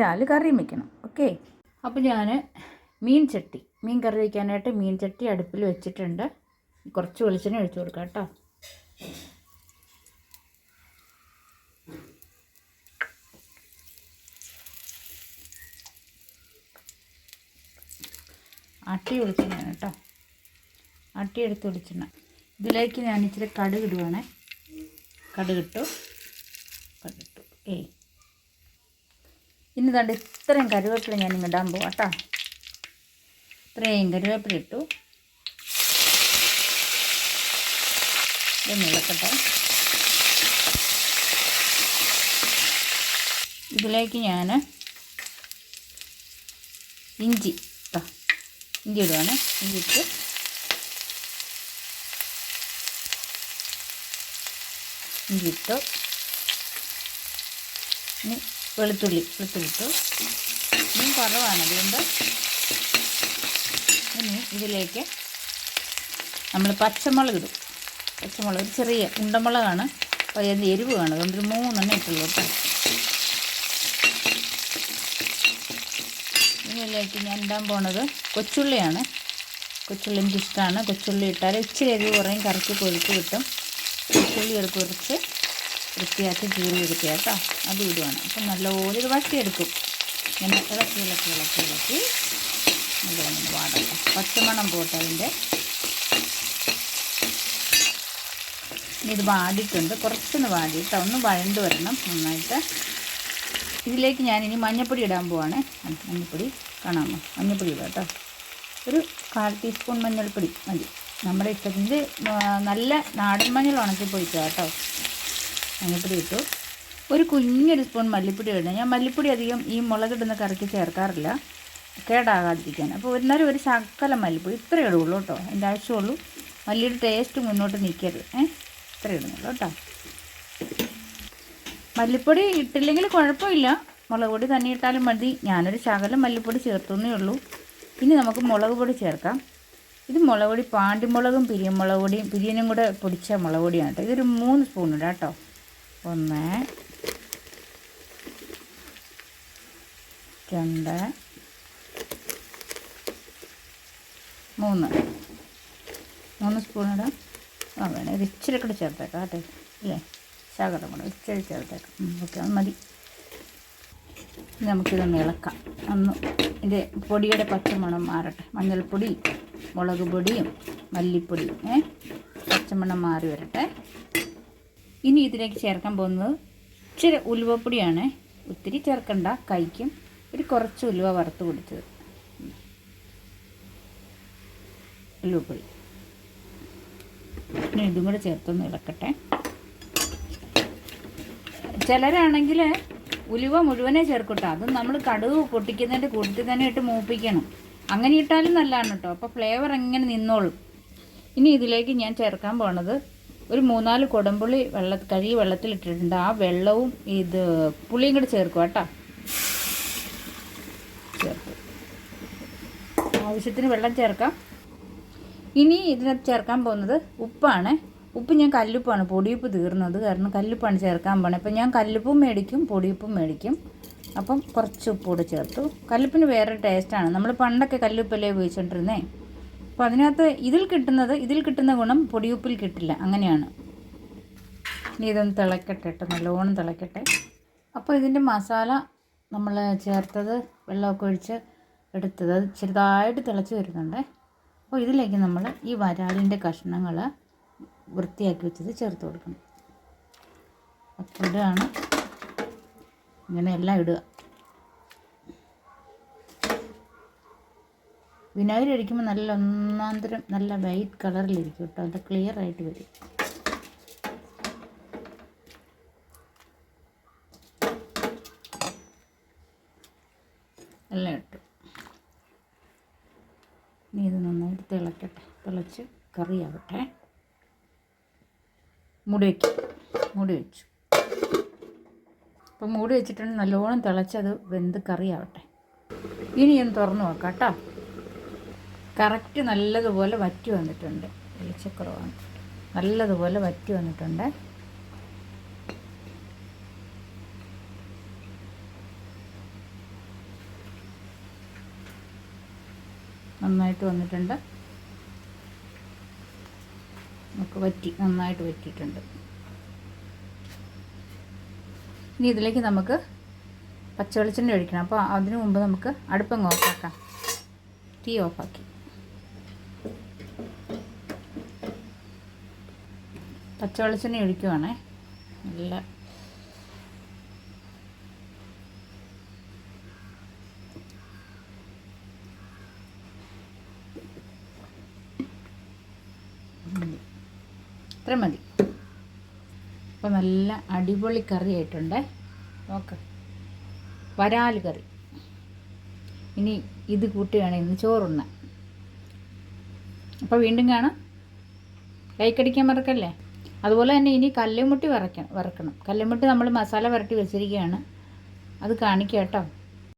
രാവിലെ കറിയും വയ്ക്കണം. ഓക്കെ, അപ്പോൾ ഞാൻ മീൻ കറി വയ്ക്കാനായിട്ട് മീൻ ചട്ടി അടുപ്പിൽ വെച്ചിട്ടുണ്ട്. കുറച്ച് വെളിച്ചെണ്ണ ഒഴിച്ചു കൊടുക്കാം കേട്ടോ. വെളിച്ചെണ്ണയാണ് കേട്ടോ, എടുത്ത് വെളിച്ചെണ്ണ. ഇതിലേക്ക് ഞാൻ ഇച്ചിരി കടുക് ഇടുവാണേ. കടുകിട്ടു. ഇനി തണ്ട് ഇത്രയും കറിവേപ്പില ഞാൻ ഇടാൻ പോവാം കേട്ടോ. ഇത്രയും കറിവേപ്പില ഇട്ടു. ഇതൊന്ന് ഇളക്കട്ടെ. ഇതിലേക്ക് ഞാൻ ഇഞ്ചി ഇടുവാണ്. ഇഞ്ചി ഇട്ട് ഇനി വെളുത്തുള്ളി ഇട്ടു. ഇനി കുറവാണ്, അതുകൊണ്ട് ഇനി ഇതിലേക്ക് നമ്മൾ പച്ചമുളക് ഇടും. പച്ചമുളക് ഒരു ചെറിയ ഉണ്ടമുളകാണ്, അപ്പോൾ അതിൻ്റെ എരിവ് കാണും, അതുകൊണ്ട് ഒരു 3 ഇട്ടുള്ളൂ കേട്ടോ. ഇതിലേക്ക് ഞാൻ ഇടാൻ പോണത് കൊച്ചുള്ളിയാണ്. കൊച്ചുള്ളി എനിക്കിഷ്ടമാണ്. കൊച്ചുള്ളി ഇട്ടാൽ ഇച്ചിരി എരിവ് കുറയും, കറിക്ക് കൊഴുപ്പ് കിട്ടും. കൊച്ചുള്ളി കുറച്ച് വൃത്തിയാക്കി കീറി എടുക്കുക കേട്ടോ. അത് ഇടുവാണ്. അപ്പം നല്ലപോലെ ഇത് വട്ടിയെടുക്കും. ഇങ്ങനെ ഇളക്കി നല്ലപോലെ വാടട്ടെ. പച്ചമണം പോട്ടെ അതിൻ്റെ. ഇത് വാടിയിട്ടുണ്ട്, കുറച്ചൊന്ന് വാടിയിട്ട് ഒന്ന് വഴണ്ട് വരണം നന്നായിട്ട്. ഇതിലേക്ക് ഞാനിനി മഞ്ഞൾപ്പൊടി ഇടാൻ പോവാണ്. മഞ്ഞൾപ്പൊടി കാണാമോ? മഞ്ഞൾപ്പൊടി ഇടാം കേട്ടോ. ഒരു 1/4 ടീസ്പൂൺ മഞ്ഞൾപ്പൊടി മതി, നമ്മുടെ ഇഷ്ടത്തിന്. നല്ല നാടൻ മഞ്ഞൾ ഉണക്കി പൊടിക്കുക കേട്ടോ. മഞ്ഞൾപ്പൊടി ഇട്ടു. ഒരു കുഞ്ഞൊരു സ്പൂൺ മല്ലിപ്പൊടി ഇടണം. ഞാൻ മല്ലിപ്പൊടി അധികം ഈ മുളകിടുന്ന കറിക്ക് ചേർക്കാറില്ല, കേടാകാതിരിക്കാൻ. അപ്പോൾ എന്നാലും ഒരു ശകലം മല്ലിപ്പൊടി ഇത്രയേ ഇടുള്ളൂ കേട്ടോ. അതിൻ്റെ ആവശ്യമുള്ളൂ. മല്ലിയുടെ ടേസ്റ്റ് മുന്നോട്ട് നിൽക്കരുത്. ഇത്ര ഇടുന്നുള്ളൂ കേട്ടോ. മല്ലിപ്പൊടി ഇട്ടില്ലെങ്കിൽ കുഴപ്പമില്ല, മുളക് പൊടി തന്നെ ഇട്ടാലും മതി. ഞാനൊരു ശകലം മല്ലിപ്പൊടി ചേർത്തുന്നേ ഉള്ളൂ. ഇനി നമുക്ക് മുളക് പൊടി ചേർക്കാം. ഇത് മുളക് പൊടി പാണ്ടിമുളകും പിരിയനും കൂടെ പൊടിച്ച മുളക് പൊടിയാണ് കേട്ടോ. ഇതൊരു 3 സ്പൂൺ ഇടാം കേട്ടോ. 1 2 3 സ്പൂൺ ഇടാം. വേണേ ഒരു ഇച്ചിരി കൂടെ ചേർത്തേക്കാം കേട്ടോ. ഇല്ലേ, ശകലം കൂടെ ഇച്ചിരി ചേർത്തേക്കാം. ഓക്കെ, അത് മതി. നമുക്കിതൊന്ന് ഇളക്കാം. ഇതിൻ്റെ പൊടിയുടെ പച്ചമണം മാറട്ടെ. മഞ്ഞൾപ്പൊടി, മുളക് പൊടിയും മല്ലിപ്പൊടിയും പച്ചമണം മാറി വരട്ടെ. ഇനി ഇതിലേക്ക് ചേർക്കാൻ പോകുന്നത് ഇച്ചിരി ഉലുവപ്പൊടിയാണ്. ഒത്തിരി ചേർക്കണ്ട, കഴിക്കും. ഒരു കുറച്ച് ഉലുവ വറുത്ത് കൊടുത്തത്, ഉലുവപ്പൊടി. ഇനി ഇതും കൂടെ ചേർത്തൊന്ന് ഇളക്കട്ടെ. ചിലരാണെങ്കിൽ ഉലുവ മുഴുവനെ ചേർക്കട്ടോ. അത് നമ്മൾ കടുക് പൊട്ടിക്കുന്നതിൻ്റെ കൂട്ടത്തിൽ തന്നെ ഇട്ട് മൂപ്പിക്കണം. അങ്ങനെ ഇട്ടാലും നല്ലതാണ് കേട്ടോ. അപ്പോൾ ഫ്ലേവർ എങ്ങനെ നിന്നോളും. ഇനി ഇതിലേക്ക് ഞാൻ ചേർക്കാൻ പോണത് ഒരു 3-4 കുടംപുളി കഴുകി വെള്ളത്തിലിട്ടിട്ടുണ്ട്. ആ വെള്ളവും ഇത് പുളിയും കൂടെ ചേർക്കുക കേട്ടോ. ചേർക്കും, ആവശ്യത്തിന് വെള്ളം ചേർക്കാം. ഇനി ഇതിനകത്ത് ചേർക്കാൻ പോകുന്നത് ഉപ്പാണ്. ഉപ്പ് ഞാൻ കല്ലുപ്പാണ്, പൊടിയുപ്പ് തീർന്നത് കാരണം കല്ലുപ്പാണ് ചേർക്കാൻ പോണത്. അപ്പം ഞാൻ കല്ലുപ്പും മേടിക്കും, പൊടിയുപ്പും മേടിക്കും. അപ്പം കുറച്ച് ഉപ്പ് കൂടെ ചേർത്തു. കല്ലുപ്പിന് വേറെ ടേസ്റ്റാണ്. നമ്മൾ പണ്ടൊക്കെ കല്ലുപ്പല്ലേ ഉപയോഗിച്ചുകൊണ്ടിരുന്നേ. അപ്പോൾ അതിനകത്ത് ഇതിൽ കിട്ടുന്ന ഗുണം പൊടിയുപ്പിൽ കിട്ടില്ല, അങ്ങനെയാണ്. ഇനി ഇതൊന്ന് തിളക്കട്ടെ കേട്ടോ, നല്ലോണം തിളക്കട്ടെ. അപ്പോൾ ഇതിൻ്റെ മസാല നമ്മൾ ചേർത്തത്, വെള്ളമൊക്കെ ഒഴിച്ച് എടുത്തത്, അത് ചെറുതായിട്ട് തിളച്ച് വരുന്നുണ്ട്. അപ്പോൾ ഇതിലേക്ക് നമ്മൾ ഈ വരാലിൻ്റെ കഷ്ണങ്ങൾ വൃത്തിയാക്കി വെച്ചത് ചേർത്ത് കൊടുക്കണം. അപ്പോൾ ഇതാണ്, ഇങ്ങനെ എല്ലാം ഇടുക. വിനാഗിരി ഒഴിക്കുമ്പോൾ നല്ല ഒന്നാന്തരം നല്ല വൈറ്റ് കളറിലിരിക്കും കേട്ടോ. അത് ക്ലിയർ ആയിട്ട് വരും. എല്ലാം ഇട്ടു. ഇനി ഇത് നന്നായിട്ട് തിളക്കട്ടെ. തിളച്ച് കറിയാവട്ടെ. മൂടി വെച്ചു. അപ്പോൾ മൂടി വെച്ചിട്ടുണ്ട്. നല്ലോണം തിളച്ചത് വെന്ത് കറിയാവട്ടെ. ഇനി ഒന്ന് തുറന്ന് നോക്കാം കേട്ടോ. കറക്റ്റ് നല്ലതുപോലെ വറ്റി വന്നിട്ടുണ്ട്. വെളിച്ചക്കുറവാണ്. നല്ലതുപോലെ വറ്റി വന്നിട്ടുണ്ട്. നന്നായിട്ട് വന്നിട്ടുണ്ട്. നമുക്ക് നന്നായിട്ട് വറ്റിയിട്ടുണ്ട്. ഇനി ഇതിലേക്ക് നമുക്ക് പച്ചവെളിച്ചെണ്ണ ഒഴിക്കണം. അപ്പോൾ അതിനു മുമ്പ് നമുക്ക് അടുപ്പങ്ങ് ഓഫാക്കാം. തീ ഓഫാക്കി പച്ചവെളിച്ചെണ്ണ ഒഴിക്കുവാണേ. നല്ല ഇത്ര മതി. അപ്പോൾ നല്ല അടിപൊളി കറി ആയിട്ടുണ്ട്. നോക്ക്, വരാൽ കറി. ഇനി ഇത് കൂട്ടുകയാണ് ഇന്ന് ചോറുണ്ണ. അപ്പോൾ വീണ്ടും കാണാം. ലൈക്കടിക്കാൻ മറക്കല്ലേ. അതുപോലെ തന്നെ ഇനി കല്ലുമുട്ടി വറക്കണം. കല്ലുമുട്ടി നമ്മൾ മസാല വരട്ടി വെച്ചിരിക്കുകയാണ്, അത് കാണിക്കാം കേട്ടോ.